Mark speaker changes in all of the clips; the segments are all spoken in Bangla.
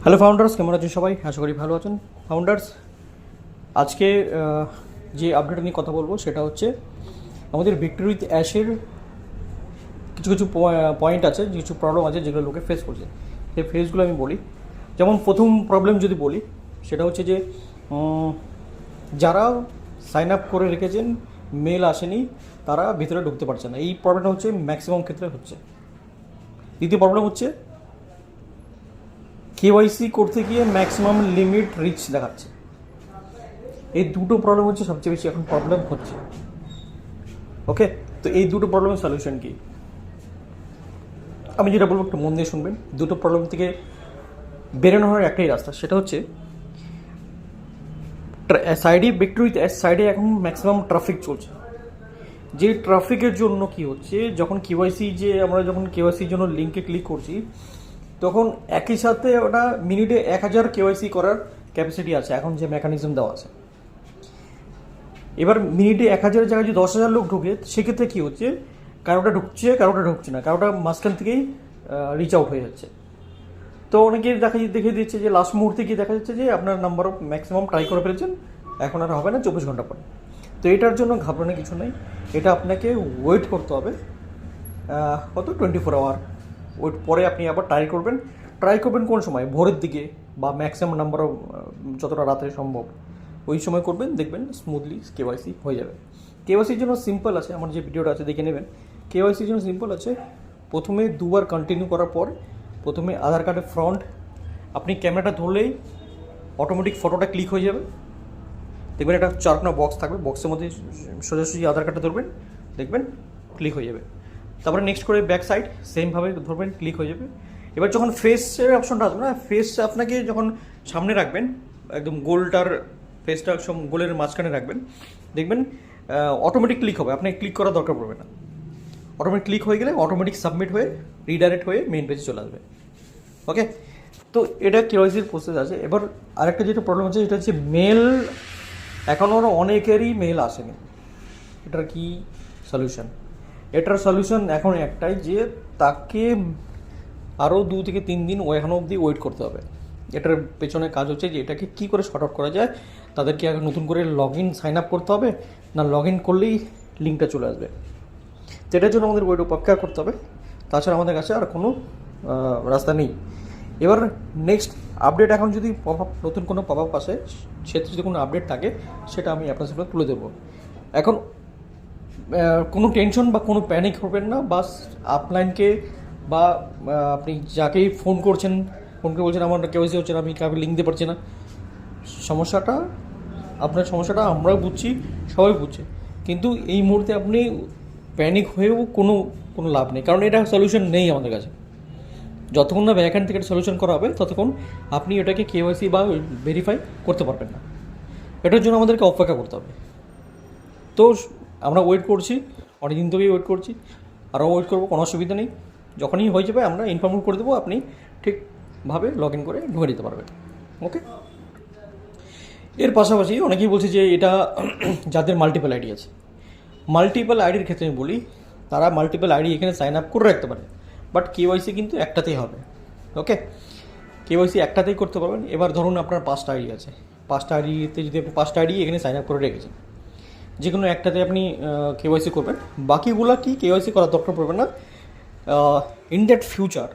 Speaker 1: হ্যালো ফাউন্ডার্স, কেমন আছেন সবাই? আশা করি ভালো আছেন। ফাউন্ডার্স, আজকে যে আপডেট নিয়ে কথা বলবো সেটা হচ্ছে আমাদের ভিক্টরি উইথ অ্যাশের কিছু কিছু পয়েন্ট আছে, কিছু প্রবলেম আছে যেগুলো লোকে ফেস করছে। সেই ফেসগুলো আমি বলি। যেমন প্রথম প্রবলেম যদি বলি, সেটা হচ্ছে যে যারা সাইন আপ করে রেখেছেন, মেল আসেনি, তারা ভিতরে ঢুকতে পারছে না। এই প্রবলেমটা হচ্ছে ম্যাক্সিমাম ক্ষেত্রে হচ্ছে। দ্বিতীয় প্রবলেম হচ্ছে কেওয়াইসি করতে গিয়ে ম্যাক্সিমাম লিমিট রিচ দেখাচ্ছে। এই দুটো প্রবলেম হচ্ছে সবচেয়ে বেশি এখন প্রবলেম হচ্ছে। ওকে, তো এই দুটো প্রবলেমের সলিউশন কি আমি যেটা বলবো একটু মন দিয়ে শুনবেন। দুটো প্রবলেম থেকে বেরোনো হওয়ার একটাই রাস্তা, সেটা হচ্ছে সাইডে ভিক্টরি উইথ অ্যাশ সাইডে এখন ম্যাক্সিমাম ট্রাফিক চলছে। যে ট্রাফিকের জন্য কি হচ্ছে, যখন আমরা যখন কেওয়াইসির জন্য লিঙ্কে ক্লিক করছি, তখন একই সাথে ওটা মিনিটে 1000 কেওয়াইসি করার ক্যাপাসিটি আছে এখন যে মেকানিজম দেওয়া আছে। এবার মিনিটে 1000 জায়গায় যদি 10,000 লোক ঢুকে, সেক্ষেত্রে কী হচ্ছে, কারোটা ঢুকছে কারোটা ঢুকছে না, কারোটা মাঝখান থেকেই রিচ আউট হয়ে যাচ্ছে। তো অনেকে দেখে দিচ্ছে যে লাস্ট মুহূর্তে গিয়ে দেখা যাচ্ছে যে আপনার নাম্বার অফ ম্যাক্সিমাম ট্রাই করে ফেলেছেন, এখন আর হবে না 24 ঘন্টা পরে। তো এটার জন্য ঘাবড়ানোর কিছু নেই, এটা আপনাকে ওয়েট করতে হবে কত 24 আওয়ার ওয়েট পরে আপনি আবার ট্রাই করবেন কোন সময়, ভোরের দিকে বা ম্যাক্সিমাম নাম্বার অফ যতটা রাতে সম্ভব ওই সময় করবেন, দেখবেন স্মুথলি কেওয়াইসি হয়ে যাবে। কেওয়াইসির জন্য সিম্পল আছে, আমার যে ভিডিওটা আছে দেখে নেবেন। কেওয়াইসির জন্য সিম্পল আছে, প্রথমে দুবার কন্টিনিউ করার পর প্রথমে আধার কার্ডের ফ্রন্ট আপনি ক্যামেরাটা ধরলেই অটোমেটিক ফটোটা ক্লিক হয়ে যাবে। দেখবেন একটা চারকোনা বক্স থাকবে, বক্সের মধ্যে সোজাসুজি আধার কার্ডটা ধরবেন, দেখবেন ক্লিক হয়ে যাবে। তারপরে নেক্সট করে ব্যাক সাইড সেমভাবে ধরবেন, ক্লিক হয়ে যাবে। এবার যখন ফেসের অপশনটা আসবে না, ফেস আপনাকে যখন সামনে রাখবেন, একদম ফেসটা গোলের মাঝখানে রাখবেন, দেখবেন অটোমেটিক ক্লিক হবে, আপনাকে ক্লিক করার দরকার পড়বে না। অটোমেটিক ক্লিক হয়ে গেলে অটোমেটিক সাবমিট হয়ে রিডাইরেক্ট হয়ে মেইন পেজে চলে আসবে। ওকে, তো এটা কেওয়াইসির প্রসেস আছে। এবার আরেকটা যেটা প্রবলেম হচ্ছে, সেটা হচ্ছে মেল এখনও অনেকেরই মেল আসেনি। এটার কি সলিউশন? এটার সলিউশন এখন একটাই, যে তাকে আরও 2 থেকে 3 দিন এখনও অবধি ওয়েট করতে হবে। এটার পেছনে কাজ হচ্ছে যে এটাকে কী করে শর্ট আউট করা যায়। তাদেরকে আগে নতুন করে সাইন আপ করতে হবে, না লগ ইন করলেই লিঙ্কটা চলে আসবে। তো এটার জন্য আমাদের ওয়েট অপেক্ষা করতে হবে, তাছাড়া আমাদের কাছে আর কোনো রাস্তা নেই। এবার নেক্সট আপডেট, এখন যদি নতুন কোনো পপ আপ আসে, সেক্ষেত্রে যদি কোনো আপডেট থাকে, সেটা আমি আপনার সাথে তুলে দেবো। এখন কোনো টেনশন বা কোনো প্যানিক হবেন না। বাস আপলাইনকে বা আপনি যাকেই ফোন করছেন, ফোনকে বলছেন আমার কেওয়াইসি হচ্ছে না, আমি কাউকে লিঙ্ক দিতে পারছি না, আপনার সমস্যাটা আমরাও বুঝছি, সবাই বুঝছে। কিন্তু এই মুহূর্তে আপনি প্যানিক হয়েও কোনো লাভ নেই, কারণ এটা সলিউশন নেই আমাদের কাছে। যতক্ষণ না ব্যাকহ্যান্ড থেকে সলিউশন করা হবে, ততক্ষণ আপনি এটাকে কেওয়াইসি বা ভেরিফাই করতে পারবেন না। এটার জন্য আমাদেরকে অপেক্ষা করতে হবে। তো আমরা ওয়েট করছি, অনেক দিন থেকেই ওয়েট করছি, আরও ওয়েট করবো, কোনো অসুবিধা নেই। যখনই হয়ে যাবে আমরা ইনফর্ম করে দেবো, আপনি ঠিকভাবে লগ ইন করে ঢুকে দিতে পারবেন। ওকে, এর পাশাপাশি অনেকেই বলছে যে এটা যাদের মাল্টিপল আইডি আছে, মাল্টিপল আইডির ক্ষেত্রে আমি বলি, তারা মাল্টিপল আইডি এখানে সাইন আপ করে রাখতে পারে, বাট কেওয়াইসি কিন্তু একটাতেই হবে। ওকে, কেওয়াইসি একটাতেই করতে পারবেন। এবার ধরুন আপনার 5টা আইডি আছে, 5টা আইডিতে যদি আপনি 5টা আইডি এখানে সাইন আপ করে রেখেছেন, যে কোনো একটাতে আপনি কেওয়াইসি করবেন, বাকিগুলো কি কেওয়াইসি করার দরকার পড়বে না। ইন দ্যাট ফিউচার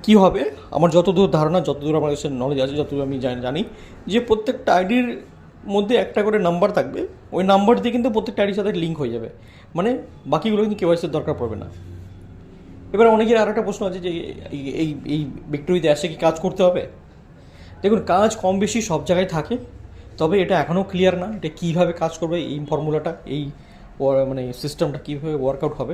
Speaker 1: কী হবে, আমার যতদূর ধারণা, যতদূর আমার কাছে নলেজ আছে, যতদূর আমি জানি, যে প্রত্যেকটা আইডির মধ্যে একটা করে নাম্বার থাকবে, ওই নাম্বার দিয়ে কিন্তু প্রত্যেকটা আইডির সাথে লিঙ্ক হয়ে যাবে, মানে বাকিগুলো কিন্তু কেওয়াইসির দরকার পড়বে না। এবার অনেকের আর একটা প্রশ্ন আছে যে এই ভিক্টরিতে আসে কি কাজ করতে হবে? দেখুন, কাজ কম বেশি সব জায়গায় থাকে, তবে এটা এখনও ক্লিয়ার না এটা কীভাবে কাজ করবে, এই ফর্মুলাটা, মানে সিস্টেমটা কীভাবে ওয়ার্কআউট হবে,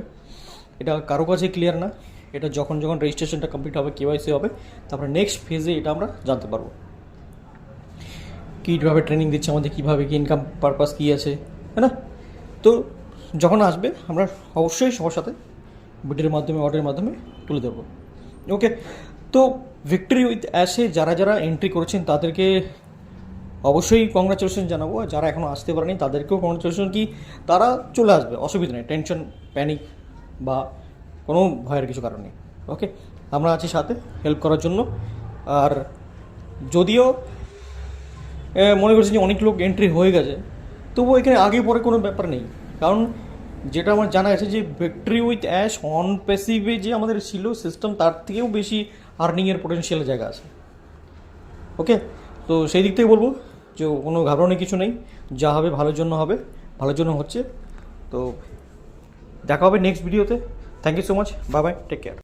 Speaker 1: এটা কারো কাছে ক্লিয়ার না। এটা যখন রেজিস্ট্রেশনটা কমপ্লিট হবে, কেওয়াইসি হবে, তারপরে নেক্সট ফেজে এটা আমরা জানতে পারবো কীভাবে ট্রেনিং দিচ্ছে আমাদের, কীভাবে কি ইনকাম পারপাস কী আছে, তাই না? তো যখন আসবে আমরা অবশ্যই সবার সাথে ভিডিওর মাধ্যমে, অর্ডারের মাধ্যমে তুলে দেবো। ওকে, তো ভিক্টরি উইথ অ্যাশে যারা এন্ট্রি করেছেন তাদেরকে অবশ্যই কংগ্রাচুলেশন জানাবো, আর যারা এখনও আসতে পারেনি তাদেরকেও কংগ্রাচুলেশন, কি তারা চলে আসবে, অসুবিধা নেই, টেনশন প্যানিক বা কোনো ভয়ের কিছু কারণ নেই। ওকে, আমরা আছি সাথে হেল্প করার জন্য। আর যদিও মনে করছি যে অনেক লোক এন্ট্রি হয়ে গেছে, তবুও এখানে আগে পরে কোনো ব্যাপার নেই। কারণ যেটা আমার জানা আছে যে ভিক্টরি উইথ অ্যাশ অন প্যাসিভে যে আমাদের ছিল সিস্টেম, তার থেকেও বেশি আর্নিংয়ের পোটেনশিয়াল জায়গা আছে। ওকে, তো সেই দিক থেকে বলবো যে কোনো ঘাবড়ানোর কিছু নেই, যা হবে ভালোর জন্য হবে, ভালোর জন্য হচ্ছে। তো দেখা হবে নেক্সট ভিডিওতে। Thank you so much, bye bye, take care.